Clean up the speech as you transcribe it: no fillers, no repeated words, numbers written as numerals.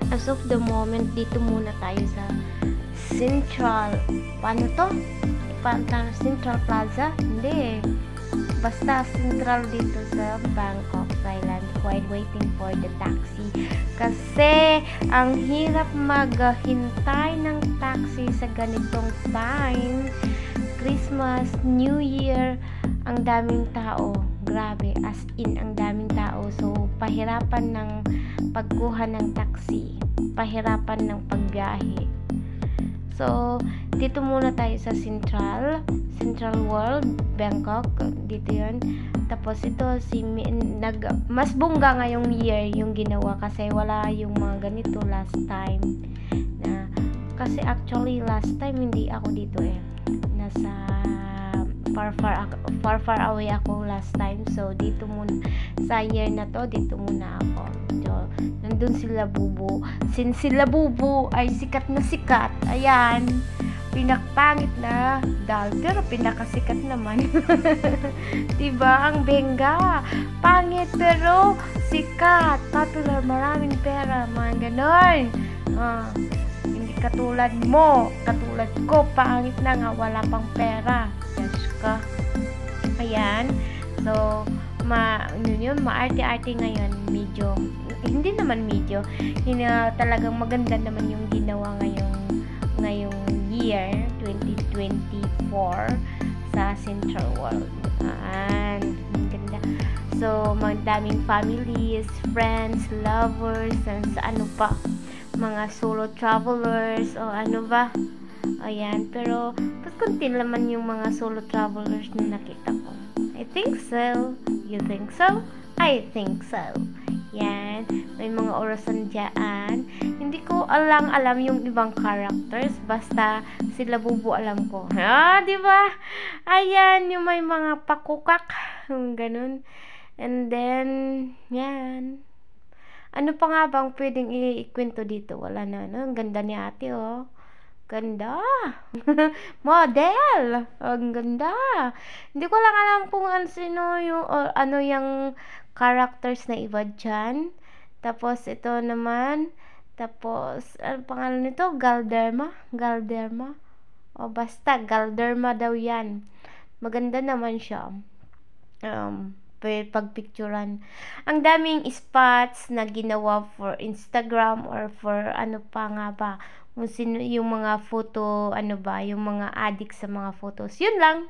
As of the moment, dito muna tayo sa Central, paano to? Central Plaza? Hindi. Basta Central dito sa Bangkok, Thailand, while waiting for the taxi. Kasi, ang hirap maghintay ng taxi sa ganitong time. Christmas, New Year, ang daming tao. Grabe, as in, ang daming tao. So, pahirapan ng pagkuha ng taxi. Pahirapan ng pagbiyahe. So, dito muna tayo sa Central World, Bangkok. Dito yun. Tapos ito, mas bongga ngayong year yung ginawa kasi wala yung mga ganito last time. Kasi actually, last time hindi ako dito nasa far away ako last time. So, dito muna, sa year na to, dito muna ako. So, nandun sila Bubu. Sila Bubu ay sikat na sikat. Ayan. Pinakpangit na dal, pero pinakasikat naman. Diba? Ang benga. Pangit, pero sikat. Popular, maraming pera. Mga ganon. Hindi katulad mo. Katulad ko, pangit na nga. Wala pang pera. Yes ka. Ayan. So, maarte-arte ngayon. Medyo, hindi naman medyo. Talagang maganda naman yung ginawa ngayong year 2024 sa Central World. Ganda. So, magdaming families, friends, lovers, and sa ano pa, mga solo travelers, o ano ba. Ayan, pero kunti naman yung mga solo travelers na nakita ko. I think so. You think so? I think so. Yan. May mga orasan dyan. Hindi ko alam yung ibang characters. Basta sila Bubu alam ko. Diba? Ayan, yung may mga pakukak. Ganun. And then, yan. Ano pa nga bang pwedeng ikwento dito? Wala na, no? Ang ganda ni ate, oh. Ganda. Model. Ang ganda. Hindi ko lang alam kung sino yung ano yung characters na iba dyan. Tapos ito naman. Tapos ano pangalan nito? Galderma. O basta Galderma daw yan. Maganda naman siya. Pagpicturan. Ang daming spots na ginawa for Instagram or for ano pa nga ba, kung sino yung mga photo, yung mga addict sa mga photos. Yun lang.